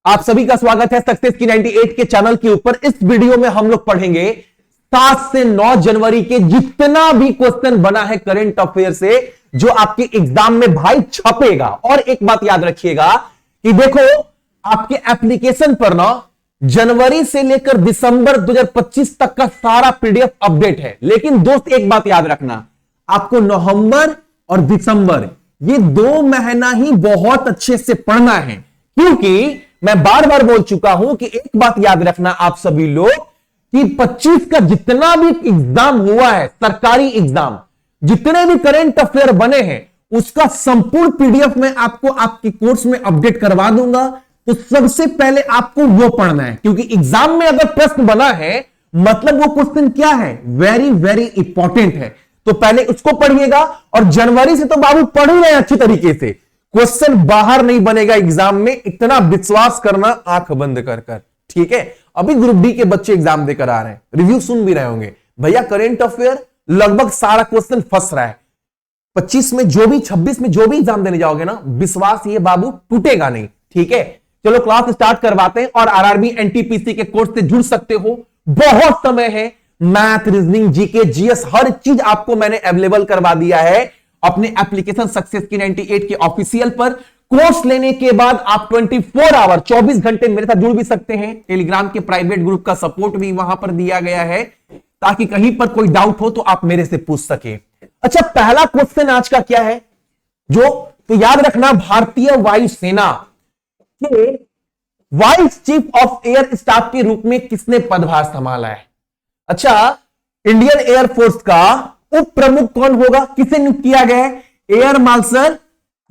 आप सभी का स्वागत है सक्सेस की 98 के चैनल के ऊपर। इस वीडियो में हम लोग पढ़ेंगे 7 से 9 जनवरी के जितना भी क्वेश्चन बना है करंट अफेयर से, जो आपके एग्जाम में भाई छपेगा। और एक बात याद रखिएगा कि देखो, आपके एप्लीकेशन पर ना जनवरी से लेकर दिसंबर 2025 तक का सारा पीडीएफ अपडेट है। लेकिन दोस्त एक बात याद रखना, आपको नवंबर और दिसंबर ये 2 महीना ही बहुत अच्छे से पढ़ना है, क्योंकि मैं बार बार बोल चुका हूं कि एक बात याद रखना आप सभी लोग कि 25 का जितना भी एग्जाम हुआ है, सरकारी एग्जाम, जितने भी करंट अफेयर बने हैं, उसका संपूर्ण पीडीएफ में आपको आपके कोर्स में अपडेट करवा दूंगा। तो सबसे पहले आपको वो पढ़ना है, क्योंकि एग्जाम में अगर प्रश्न बना है मतलब वो क्वेश्चन क्या है, वेरी वेरी इंपॉर्टेंट है। तो पहले उसको पढ़िएगा। और जनवरी से तो बाबू पढ़ ही रहे हैं अच्छी तरीके से, क्वेश्चन बाहर नहीं बनेगा एग्जाम में, इतना विश्वास करना आंख बंद कर कर, ठीक है। अभी ग्रुप डी के बच्चे एग्जाम देकर आ रहे हैं, रिव्यू सुन भी रहे होंगे, भैया करंट अफेयर लगभग सारा क्वेश्चन फंस रहा है। 25 में जो भी 26 में जो भी एग्जाम देने जाओगे ना, विश्वास ये बाबू टूटेगा नहीं, ठीक है। चलो क्लास स्टार्ट करवाते हैं। और आरआरबी एनटीपीसी के कोर्स से जुड़ सकते हो, बहुत समय है। मैथ, रीजनिंग, जीके, जीएस हर चीज आपको मैंने अवेलेबल करवा दिया है अपने एप्लीकेशन सक्सेस की 98 के ऑफिशियल पर। कोर्स लेने के बाद आप 24 आवर 24 घंटे मेरे साथ जुड़ भी सकते हैं। टेलीग्राम के प्राइवेट ग्रुप का सपोर्ट भी वहां पर दिया गया है, ताकि कहीं पर कोई डाउट हो तो आप मेरे से पूछ सके। अच्छा, पहला क्वेश्चन आज का क्या है, जो तो याद रखना, भारतीय वायुसेना के vice chief of air staff के रूप में किसने पदभार संभाला है? अच्छा, इंडियन एयरफोर्स का उप प्रमुख कौन होगा, किसे नियुक्त किया गया है? एयर मार्शल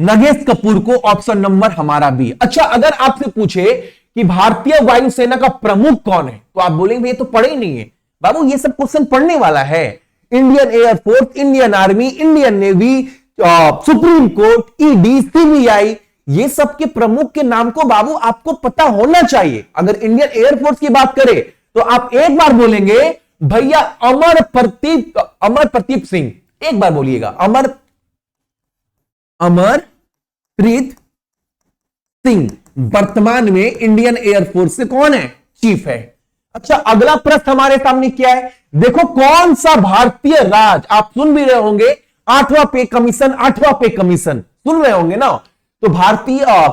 नगेश कपूर को, ऑप्शन नंबर हमारा बी। अच्छा, अगर आपसे पूछे कि भारतीय वायुसेना का प्रमुख कौन है, तो आप बोलेंगे ये तो पढ़े ही नहीं है बाबू, ये सब क्वेश्चन पढ़ने वाला है। Indian air force, Indian army, Indian navy, supreme court, ED, CBI, ये सब के प्रमुख के नाम को बाबू आपको पता होना चाहिए। अगर इंडियन एयरफोर्स की बात करें तो आप एक बार बोलेंगे भैया अमरप्रतीत सिंह, एक बार बोलिएगा, अमरप्रीत सिंह वर्तमान में इंडियन एयरफोर्स से कौन है, चीफ है। अच्छा, अगला प्रश्न हमारे सामने क्या है, देखो कौन सा भारतीय राज्य, आप सुन भी रहे होंगे 8वां पे कमीशन, 8वां पे कमीशन सुन रहे होंगे ना, तो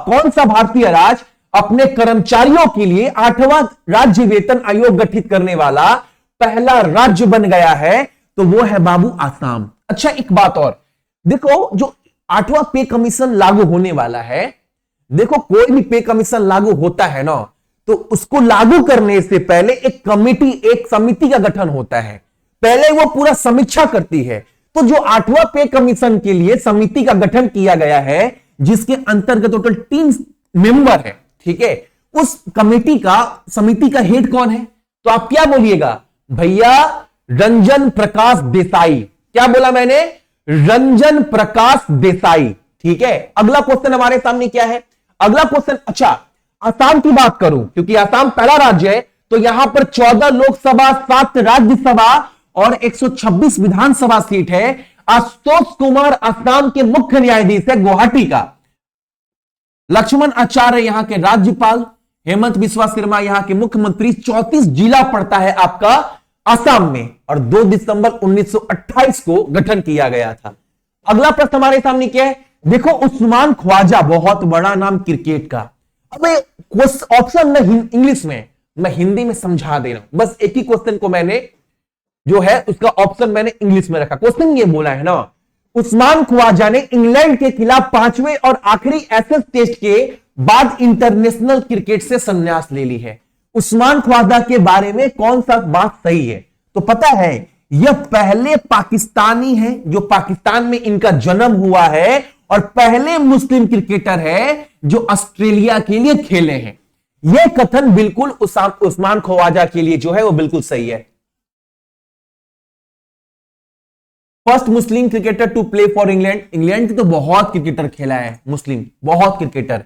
कौन सा भारतीय राज्य अपने कर्मचारियों के लिए 8वां राज्य वेतन आयोग गठित करने वाला पहला राज्य बन गया है? तो वो है बाबू आसाम। अच्छा, एक बात और देखो, जो 8वां पे कमीशन लागू होने वाला है, देखो कोई भी पे कमीशन लागू होता है ना, तो उसको लागू करने से पहले एक कमेटी, एक समिति का गठन होता है, पहले वो पूरा समीक्षा करती है। तो जो 8वां पे कमीशन के लिए समिति का गठन किया गया है, जिसके अंतर्गत टोटल 3 मेंबर है, ठीक है, उस समिति का हेड कौन है? तो आप क्या बोलिएगा भैया, रंजन प्रकाश देसाई। क्या बोला मैंने? रंजन प्रकाश देसाई, ठीक है। अगला क्वेश्चन हमारे सामने क्या है, अगला क्वेश्चन, अच्छा आसाम की बात करूं, क्योंकि आसाम पहला राज्य है, तो यहां पर 14 लोकसभा, 7 राज्यसभा और 126 विधानसभा सीट है। आशुतोष कुमार आसाम के मुख्य न्यायाधीश है गुवाहाटी का। लक्ष्मण आचार्य यहां के राज्यपाल, हेमंत बिस्वा शर्मा यहां के मुख्यमंत्री। 34 जिला पड़ता है आपका आसाम में, और 2 दिसंबर 1928 को गठन किया गया था। अगला प्रश्न हमारे सामने क्या है, देखो उस्मान ख्वाजा, बहुत बड़ा नाम क्रिकेट का। अब ऑप्शन में इंग्लिश में, मैं हिंदी में समझा दे रहा हूं, बस एक ही क्वेश्चन को मैंने जो है उसका ऑप्शन मैंने इंग्लिश में रखा। क्वेश्चन ये बोला है ना, उस्मान ख्वाजा ने इंग्लैंड के खिलाफ 5वें और आखिरी एशेज टेस्ट के बाद इंटरनेशनल क्रिकेट से संन्यास ले ली है। उस्मान ख्वाजा के बारे में कौन सा बात सही है? तो पता है, यह पहले पाकिस्तानी है जो पाकिस्तान में इनका जन्म हुआ है, और पहले मुस्लिम क्रिकेटर है जो ऑस्ट्रेलिया के लिए खेले हैं। यह कथन बिल्कुल उस्मान ख्वाजा के लिए जो है वो बिल्कुल सही है। First Muslim cricketer to play for England. England की तो बहुत क्रिकेटर खेला है मुस्लिम, बहुत क्रिकेटर।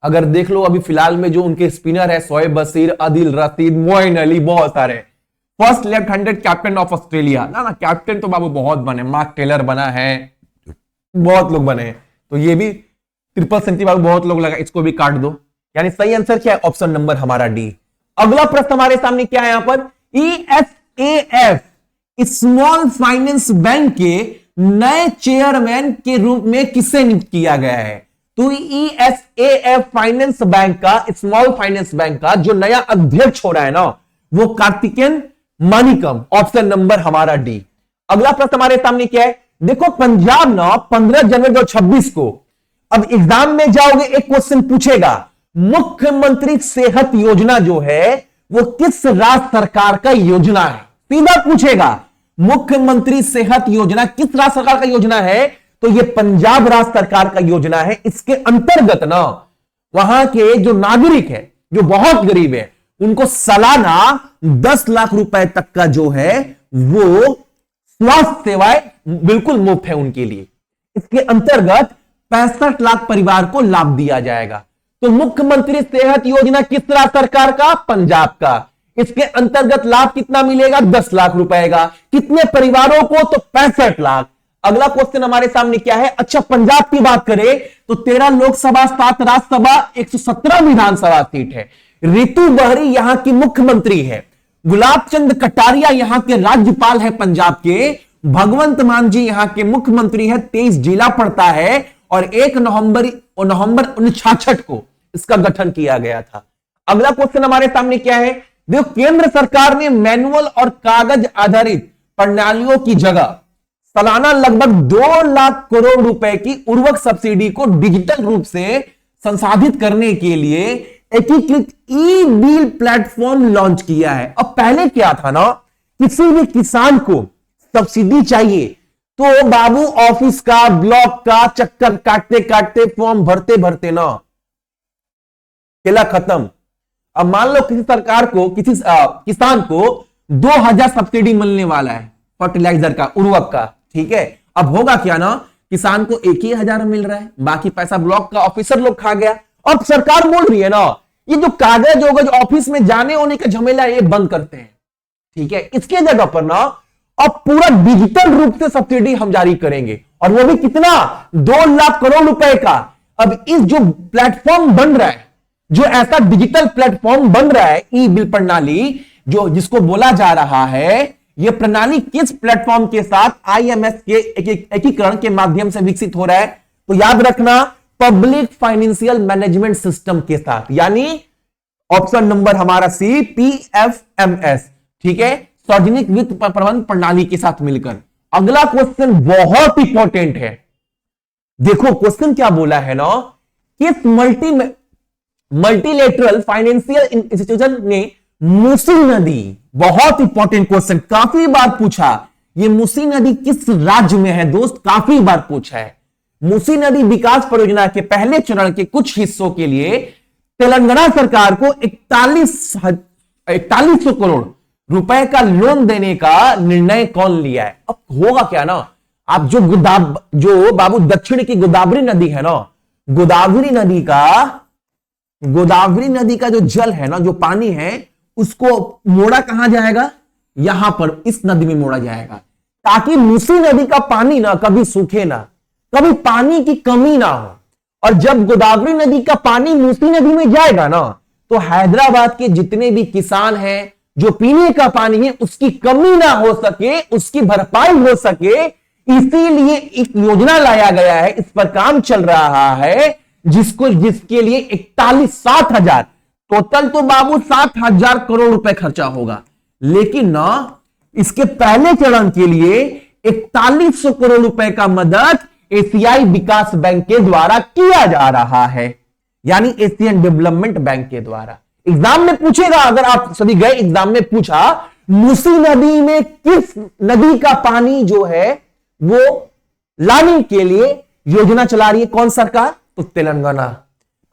अगर देख लो अभी फिलहाल में जो उनके स्पिनर है, शोएब बशीर, आदिल रशीद, मोइन अली, बहुत सारे। First left handed captain of Australia, ना कैप्टन तो बाबू बहुत बने, मार्क टेलर बना है, बहुत लोग बने हैं। तो ये भी ट्रिपल सेंचुरी बाबू बहुत लोग लगा, इसको भी काट दो। यानी सही आंसर क्या है? ऑप्शन नंबर हमारा डी। अगला प्रश्न हमारे सामने क्या है यहां पर? ESAF स्मॉल फाइनेंस बैंक के नए चेयरमैन के रूप में किसे नियुक्त किया गया है? तो ESAF फाइनेंस बैंक का, स्मॉल फाइनेंस बैंक का जो नया अध्यक्ष हो रहा है ना, वो कार्तिकेयन मानिकम। ऑप्शन नंबर हमारा डी। अगला प्रश्न हमारे सामने क्या है? देखो पंजाब ना 15 जनवरी 2026 को, अब एग्जाम में जाओगे एक क्वेश्चन पूछेगा, मुख्यमंत्री सेहत योजना जो है वो किस राज्य सरकार का योजना है? सीधा पूछेगा, मुख्यमंत्री सेहत योजना किस राज्य सरकार का योजना है? तो ये पंजाब राज्य सरकार का योजना है। इसके अंतर्गत ना वहां के जो नागरिक है, जो बहुत गरीब है, उनको सालाना 10 लाख रुपए तक का जो है वो स्वास्थ्य सेवाएं बिल्कुल मुफ्त है उनके लिए। इसके अंतर्गत 65 लाख परिवार को लाभ दिया जाएगा। तो मुख्यमंत्री सेहत योजना किस राज्य सरकार का? पंजाब का। इसके अंतर्गत लाभ कितना मिलेगा? 10 लाख रुपए का। कितने परिवारों को? तो 65 लाख। अगला क्वेश्चन हमारे सामने क्या है? अच्छा, पंजाब की बात करें तो 13 लोकसभा, 7 राज्यसभा, 117 विधानसभा सीट है। रितु बहरी यहां की मुख्यमंत्री है। गुलाब चंद कटारिया यहां के राज्यपाल है पंजाब के। भगवंत मान जी यहां के मुख्यमंत्री है। 23 जिला पड़ता है और 1 नवंबर 1966 को इसका गठन किया गया था। अगला क्वेश्चन हमारे सामने क्या है? देखो, केंद्र सरकार ने मैनुअल और कागज आधारित प्रणालियों की जगह सालाना लगभग 2 लाख करोड़ रुपए की उर्वरक सब्सिडी को डिजिटल रूप से संसाधित करने के लिए एकीकृत ई बिल प्लेटफॉर्म लॉन्च किया है। अब पहले क्या था ना, किसी भी किसान को सब्सिडी चाहिए तो बाबू ऑफिस का, ब्लॉक का चक्कर काटते काटते, फॉर्म भरते भरते ना खेला खत्म। अब मान लो किसी सरकार को, किसी किसान को 2000 सब्सिडी मिलने वाला है फर्टिलाइजर का, उर्वरक का, ठीक है। अब होगा क्या ना, किसान को 1,000 मिल रहा है, बाकी पैसा ब्लॉक का ऑफिसर लोग खा गया। अब सरकार बोल रही है ना, ये जो कागज होगा, जो ऑफिस में जाने होने का झमेला, ये बंद करते हैं, ठीक है। इसके जगह पर ना अब पूरा डिजिटल रूप से सब्सिडी हम जारी करेंगे, और वो भी कितना? 2 लाख करोड़ रुपए का। अब इस जो प्लेटफॉर्म बन रहा है, जो ऐसा डिजिटल प्लेटफॉर्म बन रहा है, ई बिल प्रणाली, जो जिसको बोला जा रहा है, यह प्रणाली किस प्लेटफॉर्म के साथ? IMS के एकीकरण के माध्यम से विकसित हो रहा है। तो याद रखना, पब्लिक फाइनेंशियल मैनेजमेंट सिस्टम के साथ, यानी ऑप्शन नंबर हमारा सी, PFMS, ठीक है, सार्वजनिक वित्त प्रबंधन प्रणाली के साथ मिलकर। अगला क्वेश्चन बहुत इंपॉर्टेंट है। देखो क्वेश्चन क्या बोला है ना, किस मल्टीलेटरल फाइनेंशियल इंस्टीट्यूशन ने मूसी नदी, बहुत इंपॉर्टेंट क्वेश्चन, काफी बार पूछा, ये मूसी नदी किस राज्य में है दोस्त? काफी बार पूछा है। मूसी नदी विकास परियोजना के पहले चरण के कुछ हिस्सों के लिए तेलंगाना सरकार को 4100 करोड़ रुपए का लोन देने का निर्णय कौन लिया है? अब होगा क्या ना, आप जो बाबू दक्षिण की गोदावरी नदी है ना, गोदावरी नदी का जो जल है ना, जो पानी है, उसको मोड़ा कहां जाएगा? यहां पर इस नदी में मोड़ा जाएगा, ताकि मूसी नदी का पानी ना कभी सूखे ना, कभी पानी की कमी ना हो। और जब गोदावरी नदी का पानी मूसी नदी में जाएगा ना, तो हैदराबाद के जितने भी किसान हैं, जो पीने का पानी है, उसकी कमी ना हो सके, उसकी भरपाई हो सके, इसीलिए एक योजना लाया गया है, इस पर काम चल रहा है, जिसके लिए 60,000 टोटल तो बाबू 7,000 करोड़ रुपए खर्चा होगा, लेकिन ना इसके पहले चरण के लिए 4100 करोड़ रुपए का मदद एशियाई विकास बैंक के द्वारा किया जा रहा है, यानी एशियन डेवलपमेंट बैंक के द्वारा। एग्जाम में पूछेगा, अगर आप सभी गए एग्जाम में पूछा, मूसी नदी में किस नदी का पानी जो है वो लाने के लिए योजना चला रही है कौन सरकार? तो तेलंगाना,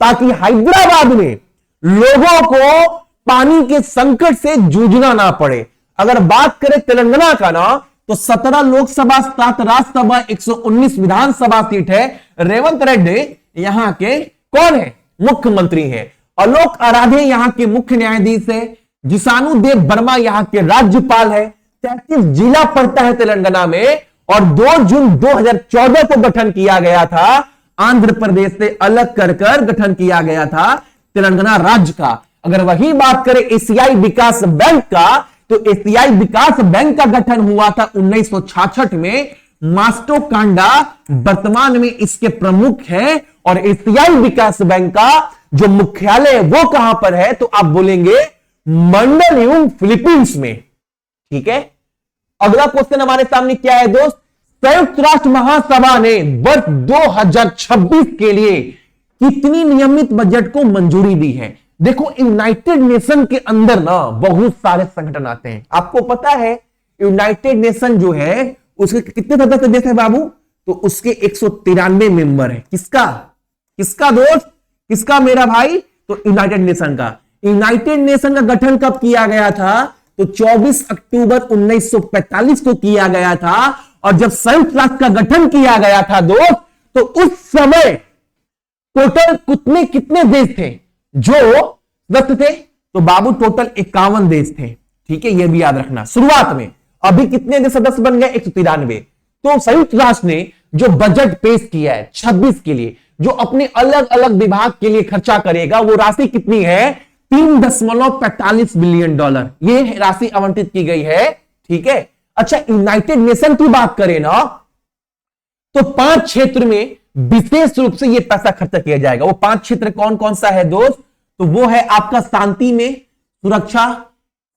ताकि हैदराबाद में लोगों को पानी के संकट से जूझना ना पड़े। अगर बात करें तेलंगाना का ना, तो 17 लोकसभा, 7 राज्यसभा, 119 विधानसभा सीट है। रेवंत रेड्डी यहां के कौन है? मुख्यमंत्री है। आलोक आराधे यहां के मुख्य न्यायाधीश है। जिशानु देव वर्मा यहां के राज्यपाल है। 33 जिला पड़ता है तेलंगाना में, और 2 जून 2014 को गठन किया गया था, आंध्र प्रदेश से अलग कर गठन किया गया था, तेलंगाना राज्य का। अगर वही बात करें एशियाई विकास बैंक का, तो एशियाई विकास बैंक का गठन हुआ था 1966 में। मास्टोकांडा वर्तमान में इसके प्रमुख हैं, और एशियाई विकास बैंक का जो मुख्यालय है वो कहां पर है, तो आप बोलेंगे मंडलयुम फिलीपींस में। ठीक है, अगला क्वेश्चन हमारे सामने क्या है दोस्त, संयुक्त राष्ट्र महासभा ने वर्ष 2026 के लिए कितनी नियमित बजट को मंजूरी दी है। देखो, यूनाइटेड नेशन के अंदर ना बहुत सारे संगठन आते हैं। आपको पता है यूनाइटेड नेशन जो है उसके कितने सदस्य देश है बाबू, तो उसके 193 मेंबर है। किसका किसका दोस्त, किसका मेरा भाई, तो यूनाइटेड नेशन का। यूनाइटेड नेशन का गठन कब किया गया था, तो 24 अक्टूबर 1945 को किया गया था। और जब संयुक्त राष्ट्र का गठन किया गया था दोस्त, तो उस समय टोटल कितने देश थे जो सदस्य थे, तो बाबू टोटल 51 देश थे। ठीक है, यह भी याद रखना। शुरुआत में अभी कितने देश सदस्य बन गए, 193। तो संयुक्त राष्ट्र ने जो बजट पेश किया है 26 के लिए, जो अपने अलग अलग विभाग के लिए खर्चा करेगा, वो राशि कितनी है, 3.45 बिलियन डॉलर ये राशि आवंटित की गई है। ठीक है, अच्छा यूनाइटेड नेशन की बात करें ना, तो 5 क्षेत्र में विशेष रूप से यह पैसा खर्चा किया जाएगा। वो 5 क्षेत्र कौन कौन सा है दोस्त, तो वो है आपका शांति में, सुरक्षा,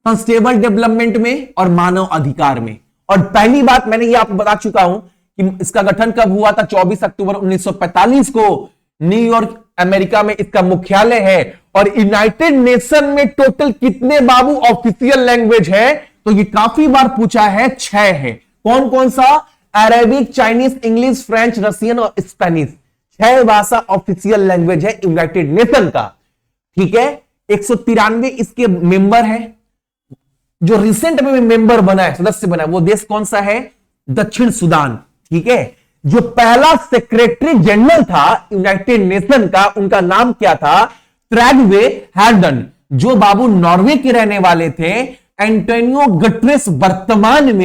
सस्टेनेबल डेवलपमेंट में और मानव अधिकार में। और पहली बात मैंने ये आपको बता चुका हूं कि इसका गठन कब हुआ था, 24 अक्टूबर 1945 को न्यूयॉर्क अमेरिका में इसका मुख्यालय है। और यूनाइटेड नेशन में टोटल कितने बाबू ऑफिशियल लैंग्वेज है, तो ये काफी बार पूछा है, 6 है। कौन कौन सा, Arabic, Chinese, English, French, Russian और स्पेनिश। 6 भाषा ऑफिशियल लैंग्वेज है यूनाइटेड नेशन का। ठीक है, 193 इसके मेंबर है। जो रिसेंट में मेंबर बना है, सदस्य बना है, वो देश कौन सा है, दक्षिण सूडान। ठीक है, जो पहला सेक्रेटरी जनरल था यूनाइटेड नेशन का, उनका नाम क्या था, ट्रैगवे हैर्डन, जो बाबू नॉर्वे के रहने वाले थे। एंटोनियो गटरेस वर्तमान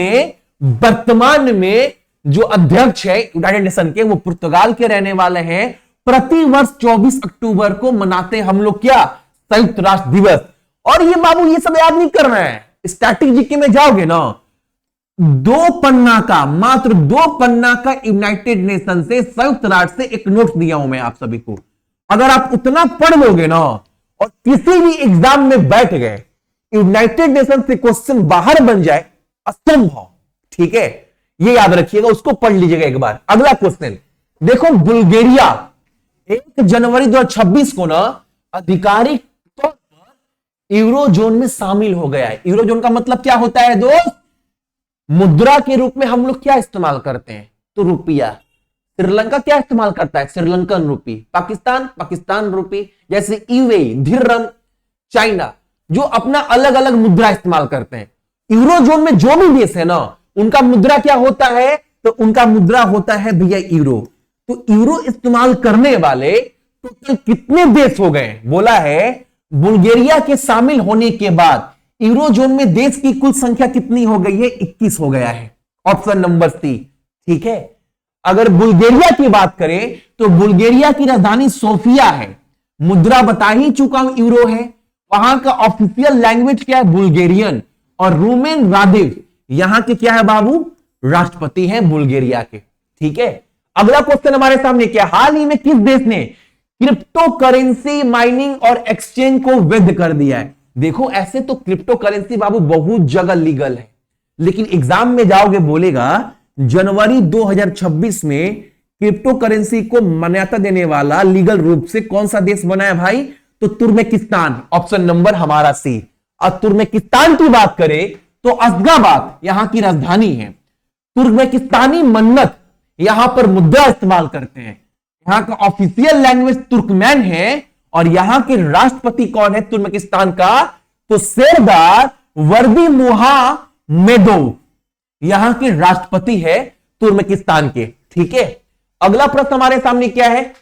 में जो अध्यक्ष है यूनाइटेड नेशन के, वो पुर्तगाल के रहने वाले हैं। प्रति वर्ष 24 अक्टूबर को मनाते हैं हम लोग क्या, संयुक्त राष्ट्र दिवस। और ये बाबू ये सब याद नहीं करना है, स्टैटिक जीके में जाओगे ना, 2 पन्ना का, मात्र 2 पन्ना का यूनाइटेड नेशन से, संयुक्त राष्ट्र से एक नोट दिया हूं मैं आप सभी को। अगर आप उतना पढ़ लोगे ना और किसी भी एग्जाम में बैठ गए, यूनाइटेड नेशन से क्वेश्चन बाहर बन जाए, असंभव। ठीक है, ये याद रखिएगा, उसको पढ़ लीजिएगा एक बार। अगला क्वेश्चन देखो, बुल्गारिया 1 जनवरी 2026 को ना आधिकारिक तौर पर यूरोजोन में शामिल हो गया है। यूरोजोन का मतलब क्या होता है दोस्त, मुद्रा के रूप में हम लोग क्या इस्तेमाल करते हैं, तो रुपया। श्रीलंका क्या इस्तेमाल करता है, श्रीलंकन रूपी। पाकिस्तान रूपी। जैसे यूएई, धीरम, चाइना, जो अपना अलग अलग मुद्रा इस्तेमाल करते हैं। यूरोजोन में जो भी देश है ना, उनका मुद्रा क्या होता है, तो उनका मुद्रा होता है भैया यूरो। तो यूरो इस्तेमाल करने वाले टोटल कितने देश हो गए, बोला है बुल्गारिया के शामिल होने के बाद यूरोजोन में देश की कुल संख्या कितनी हो गई है, 21 हो गया है। Option number C. ठीक है, अगर बुल्गारिया की बात करें तो बुल्गारिया की राजधानी सोफिया है। मुद्रा बता ही चुका हूं, यूरो है। वहां का ऑफिशियल लैंग्वेज क्या है, बुल्गारियन। और रूमेन रादेव यहां के क्या है बाबू, राष्ट्रपति हैं बुल्गारिया के। ठीक है, अगला क्वेश्चन हमारे सामने क्या, हाल ही में किस देश ने क्रिप्टो करेंसी माइनिंग और एक्सचेंज को वैध कर दिया है। देखो, ऐसे तो क्रिप्टो करेंसी बाबू बहुत जगह लीगल है, लेकिन एग्जाम में जाओगे बोलेगा जनवरी 2026 में क्रिप्टो करेंसी को मान्यता देने वाला लीगल रूप से कौन सा देश बना है भाई, तो तुर्कमेनिस्तान। ऑप्शन नंबर हमारा सी। और तुर्कमेनिस्तान की बात करें तो अशगाबाद यहां की राजधानी है। तुर्कमेनिस्तानी मन्नत यहां पर मुद्रा इस्तेमाल करते हैं। यहां का ऑफिशियल लैंग्वेज तुर्कमैन है। और यहां के राष्ट्रपति कौन है तुर्कमेनिस्तान का, तो सरदार वर्दीमुहामेदोव यहां के राष्ट्रपति है तुर्कमेनिस्तान के। ठीक है, अगला प्रश्न हमारे सामने क्या है,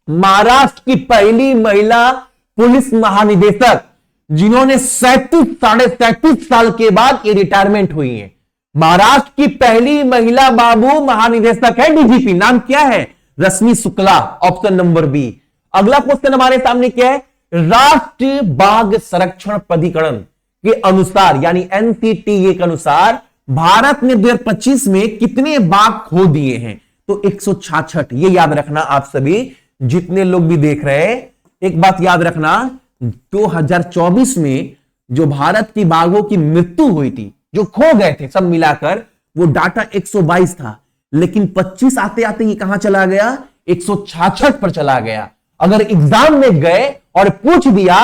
महाराष्ट्र की पहली महिला पुलिस महानिदेशक जिन्होंने 37 साल के बाद ये रिटायरमेंट हुई है। महाराष्ट्र की पहली महिला बाबू महानिदेशक है डीजीपी, नाम क्या है, Rashmi Shukla. Option number B. अगला क्वेश्चन हमारे सामने क्या है, राष्ट्रीय बाघ संरक्षण प्राधिकरण के अनुसार, यानी एनसीटीए के अनुसार भारत ने 2025 में कितने बाघ खो दिए हैं? तो 166। ये याद रखना आप सभी जितने लोग भी देख रहे हैं, एक बात याद रखना, 2024 में जो भारत की बाघों की मृत्यु हुई थी, जो खो गए थे सब मिलाकर, वो डाटा 122 था, लेकिन 25 आते आते ये कहां चला गया? 166 पर चला गया। अगर एग्जाम में गए और पूछ दिया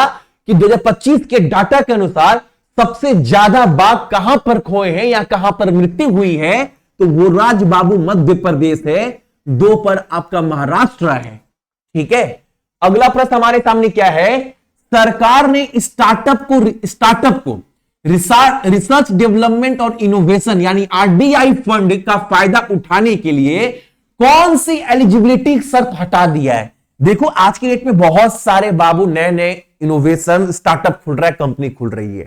कि 2025 के डाटा के अनुसार सबसे ज्यादा बाघ कहां पर खोए हैं या कहां पर मृत्यु हुई है, तो वो राज्य बाबू मध्य प्रदेश है, 2 पर आपका महाराष्ट्र है। ठीक है, अगला प्रश्न हमारे सामने क्या है? सरकार ने स्टार्टअप को रिसर्च डेवलपमेंट और इनोवेशन यानी आरडीआई फंड का फायदा उठाने के लिए कौन सी एलिजिबिलिटी शर्त हटा दिया है? देखो आज की डेट में बहुत सारे बाबू नए नए इनोवेशन स्टार्टअप खुल रहा है, कंपनी खुल रही है।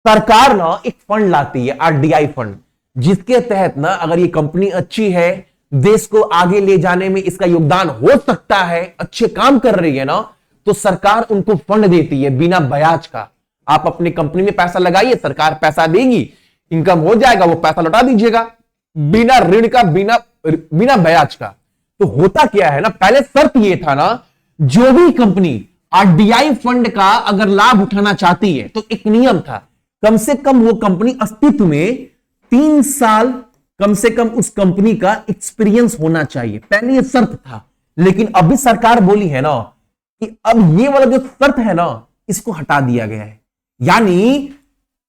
सरकार ना एक फंड लाती है, आरडीआई फंड, जिसके तहत ना अगर ये कंपनी अच्छी है, देश को आगे ले जाने में इसका योगदान हो सकता है, अच्छे काम कर रही है ना, तो सरकार उनको फंड देती है बिना ब्याज का। आप अपनी कंपनी में पैसा लगाइए, सरकार पैसा देगी, इनकम हो जाएगा, वो पैसा लौटा दीजिएगा बिना ऋण का, बिना ब्याज का। तो होता क्या है ना, पहले शर्त ये था ना, जो भी कंपनी आरडीआई फंड का अगर लाभ उठाना चाहती है, तो एक नियम था, कम से कम वो कंपनी अस्तित्व में 3 साल कम से कम उस कंपनी का एक्सपीरियंस होना चाहिए, पहले ये शर्त था। लेकिन अभी सरकार बोली है ना कि अब ये वाला जो शर्त है ना, इसको हटा दिया गया है, यानी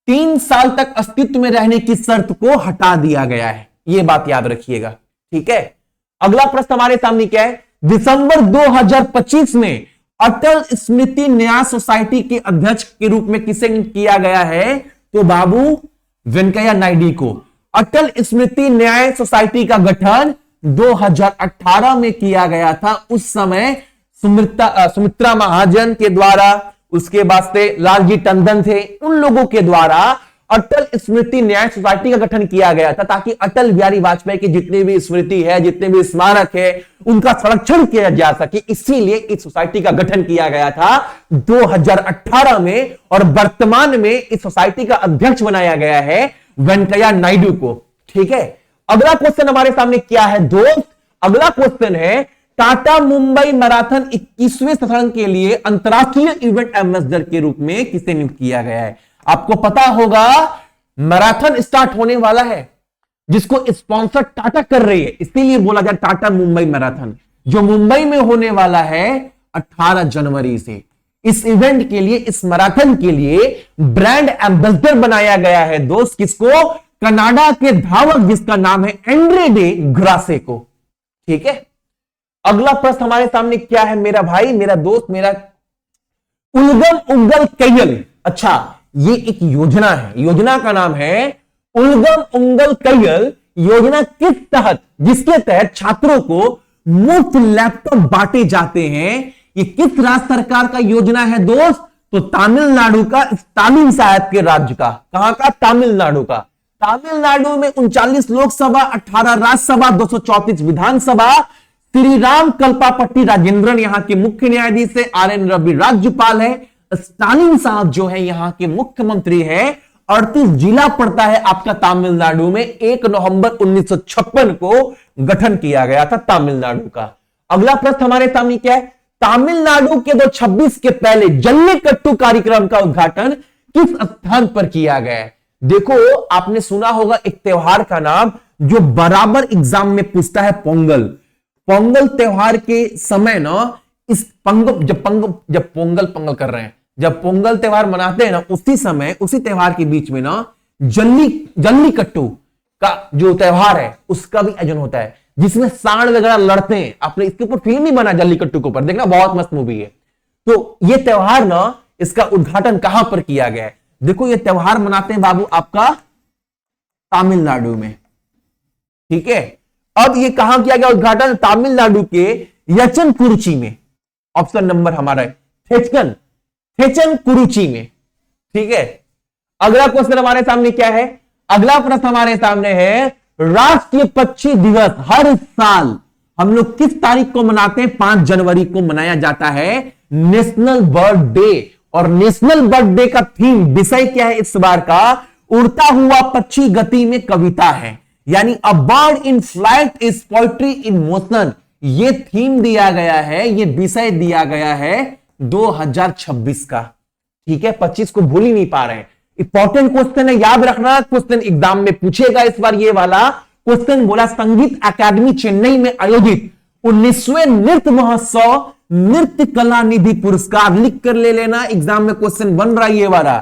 3 साल तक अस्तित्व में रहने की शर्त को हटा दिया गया है। यह बात याद रखिएगा। ठीक है, अगला प्रश्न हमारे सामने क्या है? दिसंबर 2025 में अटल स्मृति न्याय सोसाइटी के अध्यक्ष के रूप में किसे किया गया है? तो बाबू वेंकैया नायडू को। अटल स्मृति न्याय सोसाइटी का गठन 2018 में किया गया था। उस समय सुमित्रा महाजन के द्वारा, उसके बाद से लालजी टंडन थे, उन लोगों के द्वारा अटल स्मृति न्याय सोसाइटी का गठन किया गया था, ताकि अटल बिहारी वाजपेयी की जितनी भी स्मृति है, जितने भी स्मारक है, उनका संरक्षण किया जा सके। इसीलिए इस सोसाइटी का गठन किया गया था 2018 में, और वर्तमान में इस सोसाइटी का अध्यक्ष बनाया गया है वेंकैया नायडू को। ठीक है, अगला क्वेश्चन हमारे सामने क्या है दोस्त? अगला क्वेश्चन है, टाटा मुंबई मैराथन 21वें संस्करण के लिए अंतरराष्ट्रीय इवेंट एम्बेसडर के रूप में किसे नियुक्त किया गया है? आपको पता होगा मैराथन स्टार्ट होने वाला है, जिसको स्पॉन्सर टाटा कर रही है, इसीलिए बोला जाए टाटा मुंबई मैराथन, जो मुंबई में होने वाला है 18 जनवरी से। इस इवेंट के लिए, इस मैराथन के लिए ब्रांड एम्बेसडर बनाया गया है दोस्त, किसको? कनाडा के धावक जिसका नाम है एंड्रे डे ग्रासे को। ठीक है, अगला प्रश्न हमारे सामने क्या है मेरा भाई, मेरा दोस्त, मेरा उलगम उंगल कैयल। अच्छा, ये एक योजना है, योजना का नाम है उलगम उंगल कैयल योजना। किस तहत, जिसके तहत छात्रों को मुफ्त लैपटॉप बांटे जाते हैं। ये किस राज्य सरकार का योजना है दोस्त? तो तमिलनाडु का, स्टालिन साहब के राज्य का। कहां का? तमिलनाडु का। तमिलनाडु में 39 लोकसभा, 18 राज्यसभा, 234 विधानसभा। श्री राम कल्पापट्टी राजेंद्रन यहां के मुख्य न्यायाधीश है, RN रवि राज्यपाल है, स्टालिन साहब जो है यहां के मुख्यमंत्री है। 38 जिला पड़ता है आपका तमिलनाडु में। 1 नवंबर 1956 को गठन किया गया था तमिलनाडु का। अगला प्रश्न हमारे सामने क्या है? तमिलनाडु के 2026 के पहले जल्लीकट्टू कार्यक्रम का उद्घाटन किस स्थान पर किया गया है? देखो, आपने सुना होगा एक त्योहार का नाम जो बराबर एग्जाम में पूछता है, पोंगल। पोंगल त्योहार के समय ना, इस जब पोंगल कर रहे हैं, जब पोंगल त्योहार मनाते हैं ना, उसी समय, उसी त्योहार के बीच में ना जल्लीकट्टू का जो त्योहार है उसका भी आयोजन होता है, जिसमें सांड वगैरह लड़ते हैं। आपने इसके ऊपर फिल्म भी बना जल्लीकट्टू के ऊपर, देखना बहुत मस्त मूवी है। तो ये त्योहार ना, इसका उद्घाटन कहां पर किया गया है? देखो, ये त्योहार मनाते हैं बाबू आपका तमिलनाडु में। ठीक है, अब ये कहां किया गया उद्घाटन? तमिलनाडु के यचनकुरुची में। ऑप्शन नंबर हमारा है थेचनकुरुची में। ठीक है, अगला क्वेश्चन हमारे सामने क्या है? अगला प्रश्न हमारे सामने है, राष्ट्रीय पक्षी दिवस हर साल हम लोग किस तारीख को मनाते हैं? 5 जनवरी को मनाया जाता है। National bird day. और नेशनल बर्ड डे का थीम, विषय क्या है इस बार का? उड़ता हुआ पक्षी गति में कविता है, यानी a bird in flight is poetry in motion. ये थीम दिया गया है, ये विषय दिया गया है 2026 का। ठीक है, 25 को भूल ही नहीं पा रहे हैं। इंपॉर्टेंट क्वेश्चन है, याद रखना, क्वेश्चन एग्जाम में पूछेगा इस बार ये वाला क्वेश्चन। बोला संगीत अकादमी चेन्नई में आयोजित 19वें नृत्य महोत्सव नृत्य कला निधि पुरस्कार, लिख कर ले लेना, एग्जाम में क्वेश्चन बन रहा है ये वाला।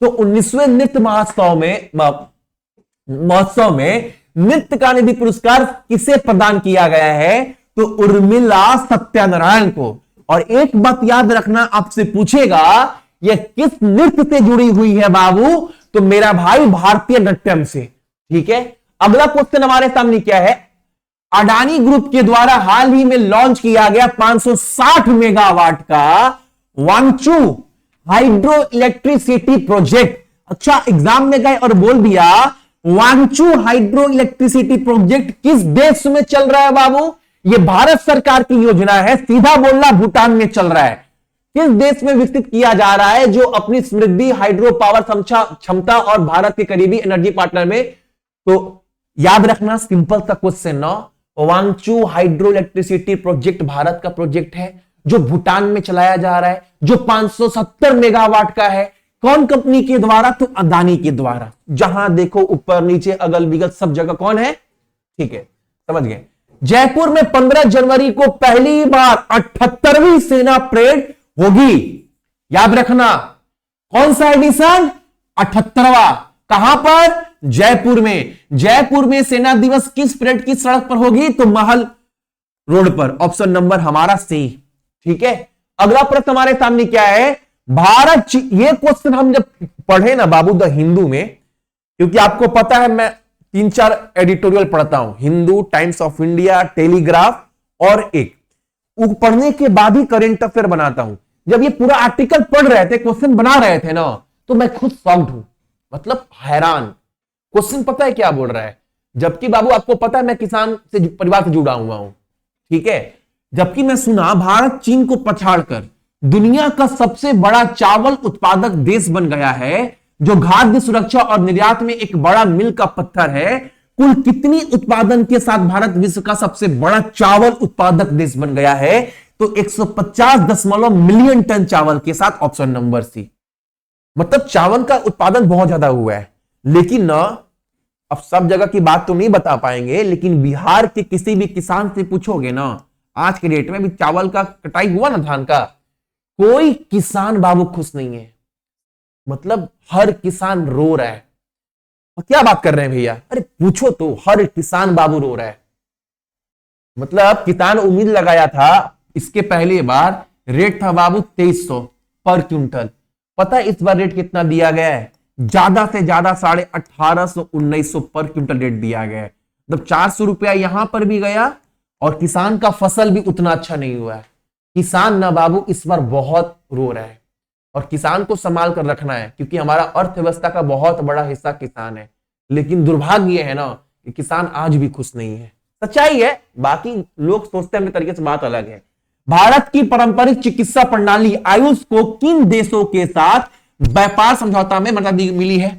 तो 19वें नृत्य महोत्सव में नृत्य कला निधि पुरस्कार किसे प्रदान किया गया है? तो उर्मिला सत्यानारायण को। और एक बात याद रखना, आपसे पूछेगा यह किस नृत्य से जुड़ी हुई है बाबू? तो मेरा भाई भारतीय नाट्यम से। ठीक है, अगला क्वेश्चन हमारे सामने क्या है? अडानी ग्रुप के द्वारा हाल ही में लॉन्च किया गया 560 मेगावाट का वांचू हाइड्रो इलेक्ट्रिसिटी प्रोजेक्ट। अच्छा, एग्जाम में गए और बोल दिया वांचू हाइड्रो इलेक्ट्रिसिटी प्रोजेक्ट किस देश में चल रहा है बाबू? यह भारत सरकार की योजना है, सीधा बोलना भूटान में चल रहा है। किस देश में विकसित किया जा रहा है, जो अपनी समृद्धि हाइड्रो पावर क्षमता और भारत के करीबी एनर्जी पार्टनर में? तो याद रखना, सिंपल सा क्वेश्चन ना, Wanchu hydro electricity project Bharat का प्रोजेक्ट है जो भूटान में चलाया जा रहा है, जो 570 मेगावाट का है। कौन कंपनी के द्वारा? तो अदानी के द्वारा। जहां देखो ऊपर नीचे अगल बिगल सब जगह कौन है? ठीक है, समझ गए। जयपुर में 15 जनवरी को पहली बार 78वीं सेना परेड होगी। याद रखना, कौन सा एडिशन? 78वां। कहां पर? जयपुर में। जयपुर में सेना दिवस किस परेड की सड़क पर होगी? तो महल रोड पर। ऑप्शन नंबर हमारा सी। ठीक है, अगला प्रश्न हमारे सामने क्या है? भारत, ये क्वेश्चन हम जब पढ़े ना बाबू द हिंदू में, क्योंकि आपको पता है मैं 3-4 एडिटोरियल पढ़ता हूं, Hindu, times of India, telegraph और एक पढ़ने के बाद ही करेंट अफेयर बनाता हूं। जब ये पूरा आर्टिकल पढ़ रहे थे, क्वेश्चन बना रहे थे ना, तो मैं खुद शॉक्ड हूं, मतलब हैरान। क्वेश्चन पता है क्या बोल रहा है? जबकि बाबू आपको पता है मैं किसान से परिवार से जुड़ा हुआ हूं। ठीक है, जबकि मैं सुना भारत चीन को पछाड़कर दुनिया का सबसे बड़ा चावल उत्पादक देश बन गया है, जो खाद्य सुरक्षा और निर्यात में एक बड़ा मील का पत्थर है। कुल कितनी उत्पादन के साथ भारत विश्व का सबसे बड़ा चावल उत्पादक देश बन गया है? तो 150 मिलियन टन चावल के साथ। Option number C. मतलब चावल का उत्पादन बहुत ज्यादा हुआ है। लेकिन ना, अब सब जगह की बात तो नहीं बता पाएंगे, लेकिन बिहार के किसी भी किसान से पूछोगे ना, आज के डेट में भी चावल का कटाई हुआ ना, धान का, कोई किसान बाबू खुश नहीं है। मतलब हर किसान रो रहा है। और क्या बात कर रहे हैं भैया? अरे पूछो तो, हर किसान बाबू रो रहा है। मतलब किसान उम्मीद लगाया था, इसके पहले बार रेट था बाबू 2300 पर क्विंटल। पता है इस बार रेट कितना दिया गया है? ज्यादा से ज्यादा 1850-1900 पर क्विंटल रेट दिया गया है। मतलब 400 रुपया यहां पर भी गया, और किसान का फसल भी उतना अच्छा नहीं हुआ है। किसान ना बाबू इस बार बहुत रो रहा है, और किसान को संभाल कर रखना है, क्योंकि हमारा अर्थव्यवस्था का बहुत बड़ा हिस्सा किसान है। लेकिन दुर्भाग्य है ना कि किसान आज भी खुश नहीं है। सच्चाई है, बाकी लोग सोचते हैं अपने तरीके से, बात अलग है। भारत की पारंपरिक चिकित्सा प्रणाली आयुष को किन देशों के साथ व्यापार समझौता में मंजूरी मिली है?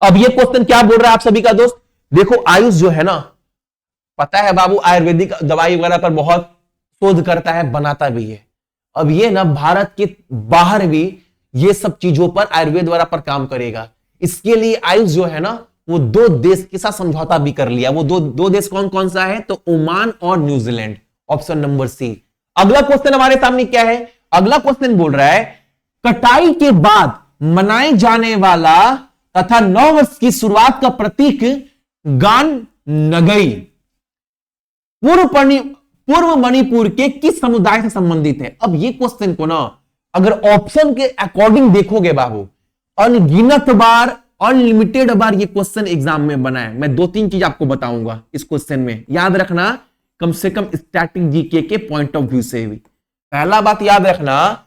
अब ये क्वेश्चन क्या बोल रहा है आप सभी का दोस्त? देखो आयुष जो है ना, पता है बाबू आयुर्वेदिक दवाई वगैरह पर बहुत शोध करता है, बनाता भी है। अब ये ना भारत के बाहर भी ये सब चीजों पर आयुर्वेद वाला पर काम करेगा। इसके लिए आयुष जो है ना, वो 2 देश के साथ समझौता भी कर लिया। वो दो देश कौन कौन सा है? तो ओमान और न्यूजीलैंड। ऑप्शन नंबर सी। अगला क्वेश्चन हमारे सामने क्या है? अगला क्वेश्चन बोल रहा है कटाई के बाद मनाए जाने वाला तथा नव वर्ष की शुरुआत का प्रतीक गान नगई पूर्व मणिपुर के किस समुदाय से संबंधित है? अब ये क्वेश्चन को ना अगर ऑप्शन के अकॉर्डिंग देखोगे बाबू, अनगिनत बार, अनलिमिटेड बार ये क्वेश्चन एग्जाम में बना है। मैं 2-3 चीज आपको बताऊंगा इस क्वेश्चन में, याद रखना, कम से कम स्टैटिक जीके के पॉइंट ऑफ व्यू से भी। पहला बात याद रखना,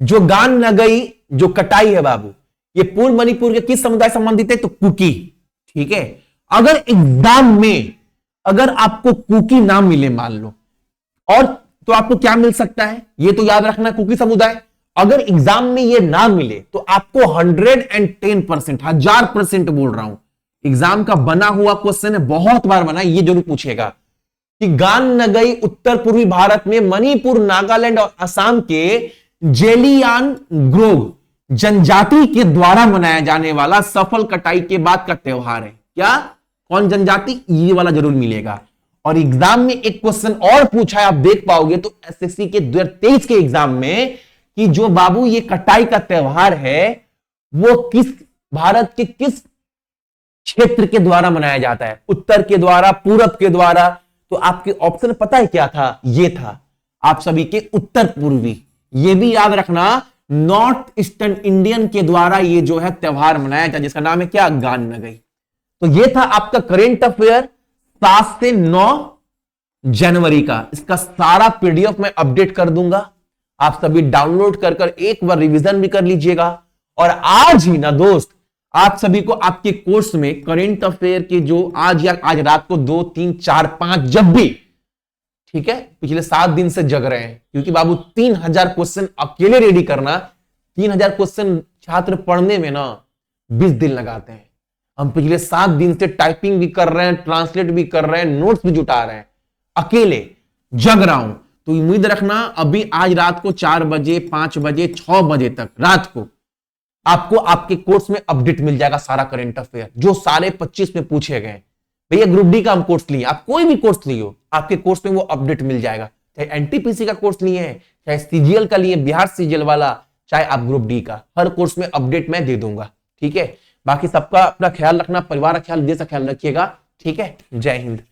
जो गान नगई, जो कटाई है बाबू, ये पूर्व मणिपुर के किस समुदाय संबंधित है? तो कुकी। ठीक है, अगर एग्जाम में अगर आपको कुकी नाम मिले मान लो, और तो आपको क्या मिल सकता है, ये तो याद रखना कुकी समुदाय। अगर एग्जाम में ये ना मिले तो आपको 110%, 1000% बोल रहा हूं, एग्जाम का बना हुआ क्वेश्चन है, बहुत बार बना, ये जरूर पूछेगा कि गान नगई उत्तर पूर्वी भारत में मणिपुर, नागालैंड और असम के जेलियांग्रोंग जनजाति के द्वारा मनाया जाने वाला सफल कटाई के बाद का त्योहार है क्या? कौन जनजाति? ये वाला जरूर मिलेगा। और एग्जाम में एक क्वेश्चन और पूछा है, आप देख पाओगे तो एसएससी के 2023 के एग्जाम में, कि जो बाबू ये कटाई का त्योहार है वो किस भारत के किस क्षेत्र के द्वारा मनाया जाता है? उत्तर के द्वारा, पूरब के द्वारा? तो आपके ऑप्शन पता है क्या था? ये था आप सभी के उत्तर पूर्वी। ये भी याद रखना, नॉर्थ ईस्टर्न इंडियन के द्वारा ये जो है त्योहार मनाया जाता है, जिसका नाम है क्या? गान नगई। तो ये था आपका करेंट अफेयर 7 से 9 जनवरी का। इसका सारा पीडीएफ मैं अपडेट कर दूंगा, आप सभी डाउनलोड कर एक बार रिवीजन भी कर लीजिएगा। और आज ही ना दोस्त, आप सभी को आपके कोर्स में करेंट अफेयर के जो आज या आज रात को 2, 3, 4, 5 जब भी, ठीक है, पिछले 7 दिन से जग रहे हैं, क्योंकि बाबू 3000 क्वेश्चन अकेले रेडी करना, 3000 क्वेश्चन छात्र पढ़ने में ना 20 दिन लगाते हैं। हम पिछले 7 दिन से टाइपिंग भी कर रहे हैं, ट्रांसलेट भी कर रहे हैं, नोट्स भी जुटा रहे हैं, अकेले जग रहा हूं। तो उम्मीद रखना अभी आज रात को 4 बजे, 5 बजे, 6 बजे तक रात को आपको आपके कोर्स में अपडेट मिल जाएगा सारा करंट अफेयर, जो सारे 25 में पूछे गए। भैया ग्रुप डी का हम कोर्स लिए, आप कोई भी कोर्स लिए हो, आपके कोर्स में वो अपडेट मिल जाएगा। चाहे एनटीपीसी का कोर्स लिए हैं, चाहे सीजीएल का लिए, बिहार सीजीएल वाला, चाहे आप ग्रुप डी का, हर कोर्स में अपडेट मैं दे दूंगा। ठीक है, बाकी सबका अपना ख्याल रखना, परिवार का ख्याल, देश का ख्याल रखिएगा। ठीक है, जय हिंद।